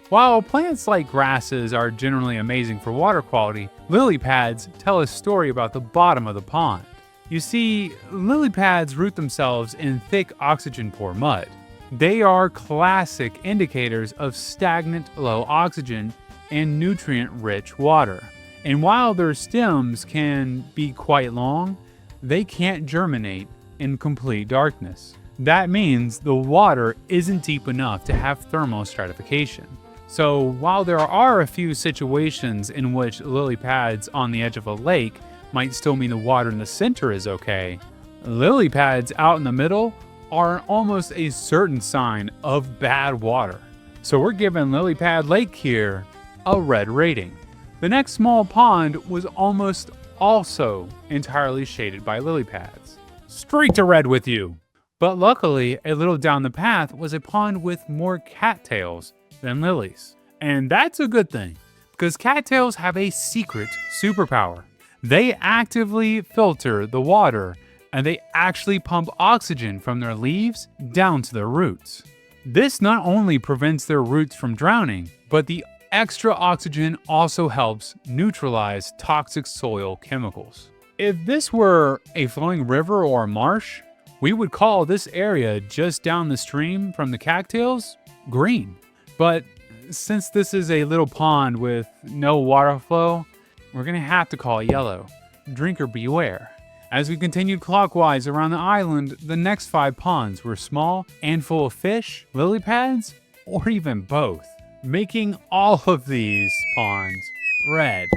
While plants like grasses are generally amazing for water quality, lily pads tell a story about the bottom of the pond. You see, lily pads root themselves in thick oxygen-poor mud. They are classic indicators of stagnant, low oxygen and nutrient-rich water. And while their stems can be quite long, they can't germinate in complete darkness. That means the water isn't deep enough to have thermal stratification. So while there are a few situations in which lily pads on the edge of a lake might still mean the water in the center is okay, lily pads out in the middle are almost a certain sign of bad water. So we're giving Lily Pad Lake here a red rating. The next small pond was almost also entirely shaded by lily pads. Straight to red with you! But luckily, a little down the path was a pond with more cattails than lilies. And that's a good thing, because cattails have a secret superpower. They actively filter the water, and they actually pump oxygen from their leaves down to their roots. This not only prevents their roots from drowning, but the extra oxygen also helps neutralize toxic soil chemicals. If this were a flowing river or a marsh, we would call this area just down the stream from the cattails green. But since this is a little pond with no water flow, we're gonna have to call it yellow. Drinker beware. As we continued clockwise around the island, the next 5 ponds were small and full of fish, lily pads, or even both, making all of these ponds red.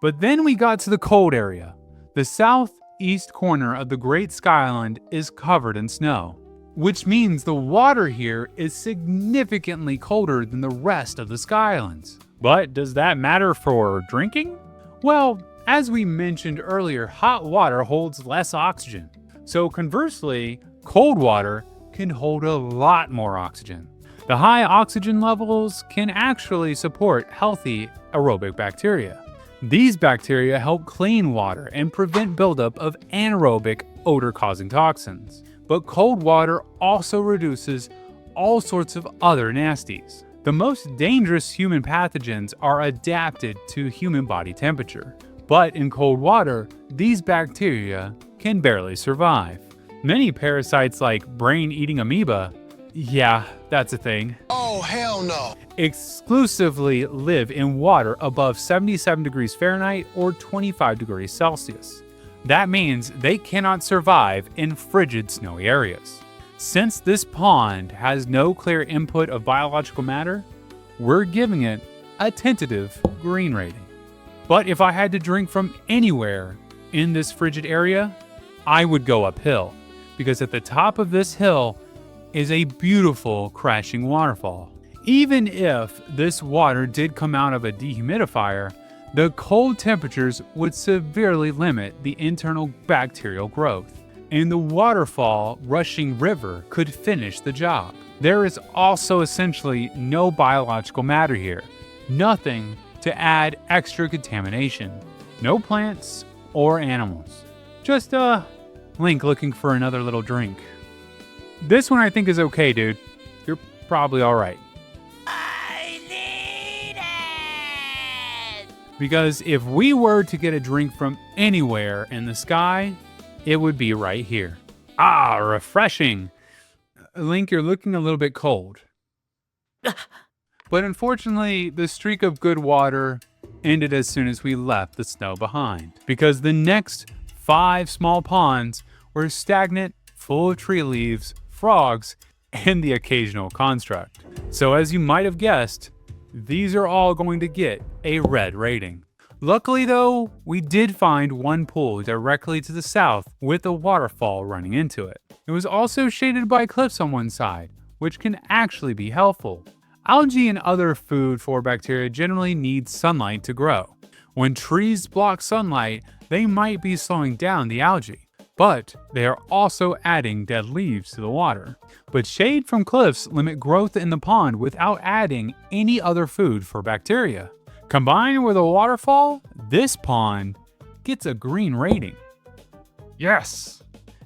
But then we got to the cold area. The southeast corner of the Great Sky Island is covered in snow, which means the water here is significantly colder than the rest of the Sky Islands. But does that matter for drinking? Well, as we mentioned earlier, hot water holds less oxygen. So conversely, cold water can hold a lot more oxygen. The high oxygen levels can actually support healthy aerobic bacteria. These bacteria help clean water and prevent buildup of anaerobic odor-causing toxins. But cold water also reduces all sorts of other nasties. The most dangerous human pathogens are adapted to human body temperature. But in cold water, these bacteria can barely survive. Many parasites like brain-eating amoeba, yeah, that's a thing. Oh, hell no. Exclusively live in water above 77 degrees Fahrenheit or 25 degrees Celsius. That means they cannot survive in frigid, snowy areas. Since this pond has no clear input of biological matter, we're giving it a tentative green rating. But if I had to drink from anywhere in this frigid area, I would go uphill, because at the top of this hill is a beautiful crashing waterfall. Even if this water did come out of a dehumidifier, the cold temperatures would severely limit the internal bacterial growth, and the waterfall rushing river could finish the job. There is also essentially no biological matter here, nothing to add extra contamination. No plants or animals. Just Link looking for another little drink. This one I think is okay, dude. You're probably alright. I need it! Because if we were to get a drink from anywhere in the sky, it would be right here. Ah, refreshing. Link, you're looking a little bit cold. But unfortunately, the streak of good water ended as soon as we left the snow behind. Because the next 5 small ponds were stagnant, full of tree leaves, frogs, and the occasional construct. So as you might have guessed, these are all going to get a red rating. Luckily though, we did find one pool directly to the south with a waterfall running into it. It was also shaded by cliffs on one side, which can actually be helpful. Algae and other food for bacteria generally need sunlight to grow. When trees block sunlight, they might be slowing down the algae, but they are also adding dead leaves to the water. But shade from cliffs limit growth in the pond without adding any other food for bacteria. Combined with a waterfall, this pond gets a green rating. Yes!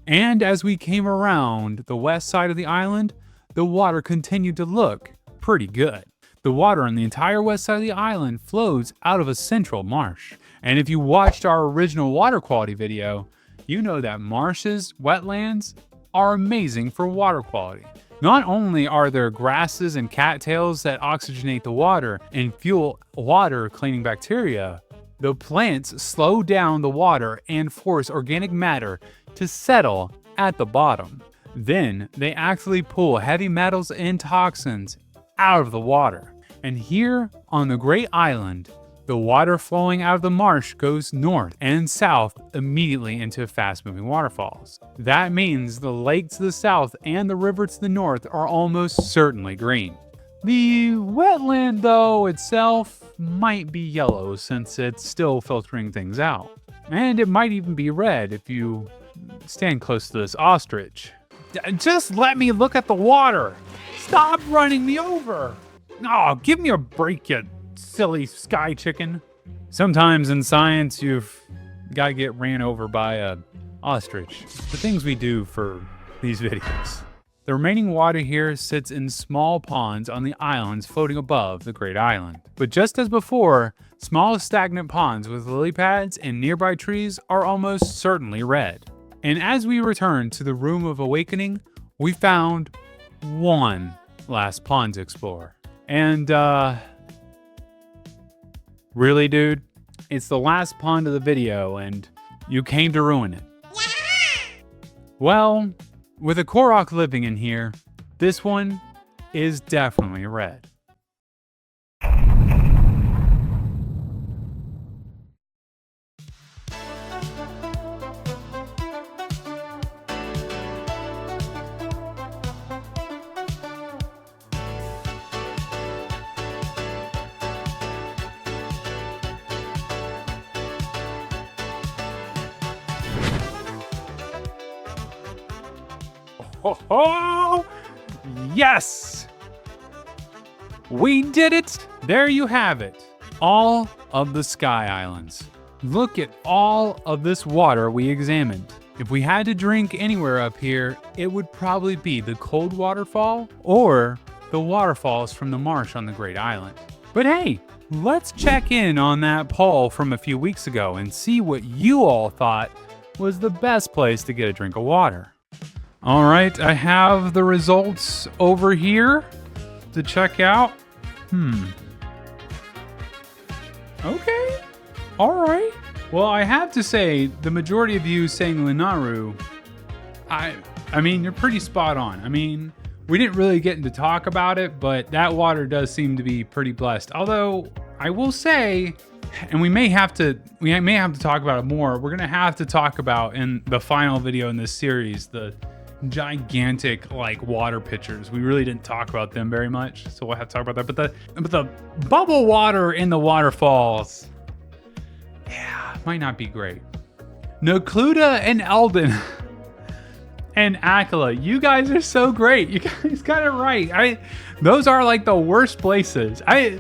And as we came around the west side of the island, the water continued to look pretty good. The water on the entire west side of the island flows out of a central marsh. And if you watched our original water quality video, you know that marshes, wetlands, are amazing for water quality. Not only are there grasses and cattails that oxygenate the water and fuel water cleaning bacteria, the plants slow down the water and force organic matter to settle at the bottom. Then they actually pull heavy metals and toxins out of the water. And here on the Great Island, the water flowing out of the marsh goes north and south immediately into fast-moving waterfalls. That means the lake to the south and the river to the north are almost certainly green. The wetland, though, itself might be yellow since it's still filtering things out. And it might even be red if you stand close to this ostrich. Just let me look at the water! Stop running me over! Oh, give me a break, you silly sky chicken. Sometimes in science, you've got to get ran over by a ostrich. The things we do for these videos. The remaining water here sits in small ponds on the islands floating above the Great Island. But just as before, small stagnant ponds with lily pads and nearby trees are almost certainly red. And as we return to the Room of Awakening, we found one last pond to explore. And, really, dude? It's the last pond of the video, and you came to ruin it. Well, with a Korok living in here, this one is definitely red. Oh, yes! We did it! There you have it. All of the Sky Islands. Look at all of this water we examined. If we had to drink anywhere up here, it would probably be the cold waterfall or the waterfalls from the marsh on the Great Island. But hey, let's check in on that poll from a few weeks ago and see what you all thought was the best place to get a drink of water. All right, I have the results over here to check out. Okay, all right. Well, I have to say, the majority of you saying Lanayru, I mean, you're pretty spot on. I mean, we didn't really get into talk about it, but that water does seem to be pretty blessed. Although, I will say, and we may have to talk about it more. We're gonna have to talk about in the final video in this series, the gigantic like water pitchers. We really didn't talk about them very much, so we'll have to talk about that. But the bubble water in the waterfalls, yeah, might not be great. Necluda and Elden and Akkala, you guys are so great. You guys got it right. Those are like the worst places. I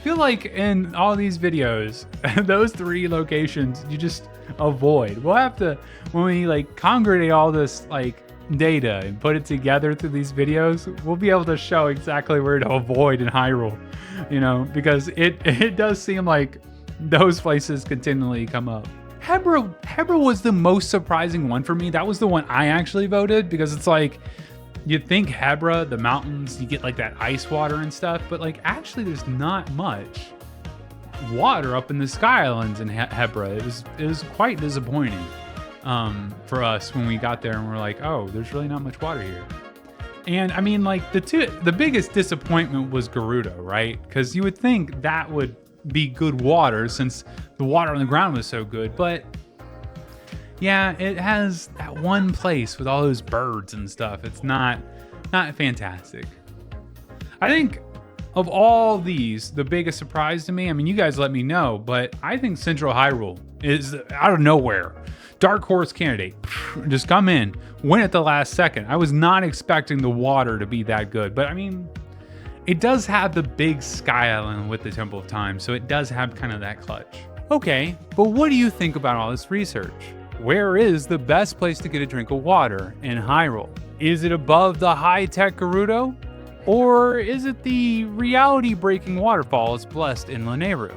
feel like in all these videos, those 3 locations you just avoid. We'll have to, when we like congregate all this like data and put it together through these videos, we'll be able to show exactly where to avoid in Hyrule, you know, because it does seem like those places continually come up. Hebra was the most surprising one for me. That was the one I actually voted because it's like, you'd think Hebra, the mountains, you get like that ice water and stuff, but like actually there's not much water up in the Sky Islands in Hebra. It was quite disappointing for us when we got there and we're like, oh, there's really not much water here. And I mean, like the biggest disappointment was Gerudo, right? Because you would think that would be good water since the water on the ground was so good, but yeah, it has that one place with all those birds and stuff. It's not fantastic. I think of all these, the biggest surprise to me, I mean, you guys let me know, but I think Central Hyrule is out of nowhere. Dark horse candidate. Just come in, win at the last second. I was not expecting the water to be that good, but I mean, it does have the big Sky Island with the Temple of Time, so it does have kind of that clutch. Okay, but what do you think about all this research? Where is the best place to get a drink of water in Hyrule? Is it above the high-tech Gerudo? Or is it the reality-breaking waterfalls blessed in Lanayru?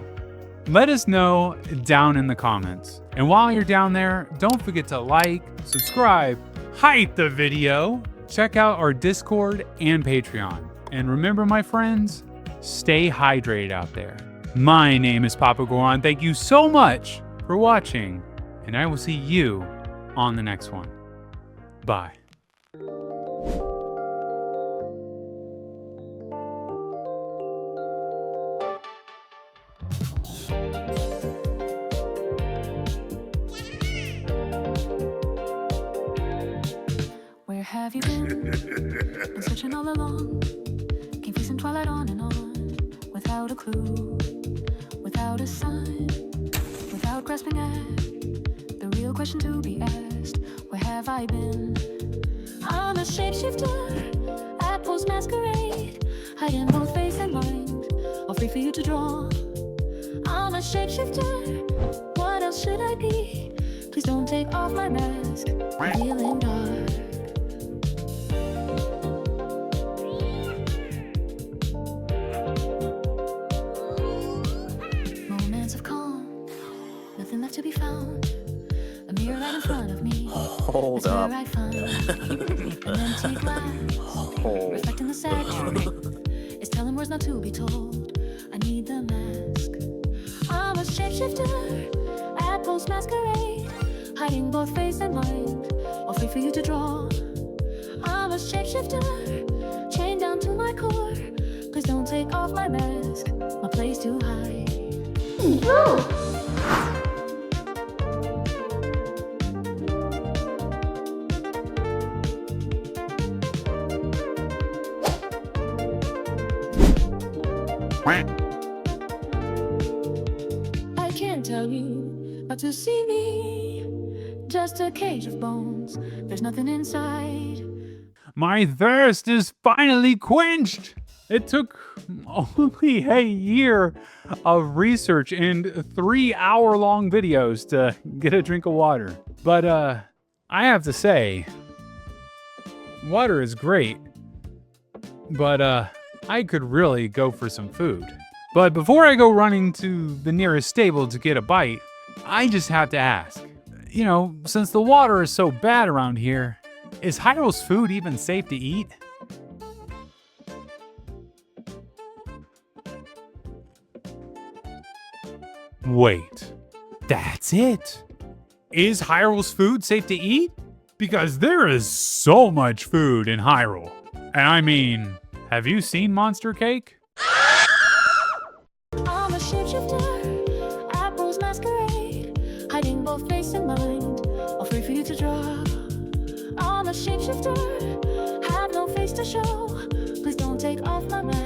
Let us know down in the comments. And while you're down there, don't forget to like, subscribe, hype the video, check out our Discord and Patreon. And remember, my friends, stay hydrated out there. My name is MamaGoron. Thank you so much for watching, and I will see you on the next one. Bye. Where have you been searching all along, confusing twilight on and on, without a clue, without a sign, without grasping at the real question to be asked. Where have I been? I'm a shapeshifter at Post Masquerade, hiding both face and mind, all free for you to draw. I'm a shapeshifter, what else should I be? Please don't take off my mask, revealing dark. Moments of calm, nothing left to be found. A mirror right in front of me. Hold up. Where I find an empty glass, reflecting the sad truth. It's telling words not to be told. I need the mask. I'm a shapeshifter at Post Masquerade, hiding both face and mind, all free for you to draw. I'm a shapeshifter, chained down to my core. Please don't take off my mask, my place to hide. I can't tell you how to see me, just a cage of bones, there's nothing inside. My thirst is finally quenched. It took only a year of research and 3-hour-long videos to get a drink of water. But I have to say, water is great, but I could really go for some food. But before I go running to the nearest stable to get a bite, I just have to ask, you know, since the water is so bad around here, is Hyrule's food even safe to eat? Wait, that's it? Is Hyrule's food safe to eat? Because there is so much food in Hyrule. And I mean, have you seen Monster Cake? I'm a shapeshifter, apples masquerade, hiding both face and mind, all free for you to draw. I'm a shapeshifter, have no face to show. Please don't take off my mask.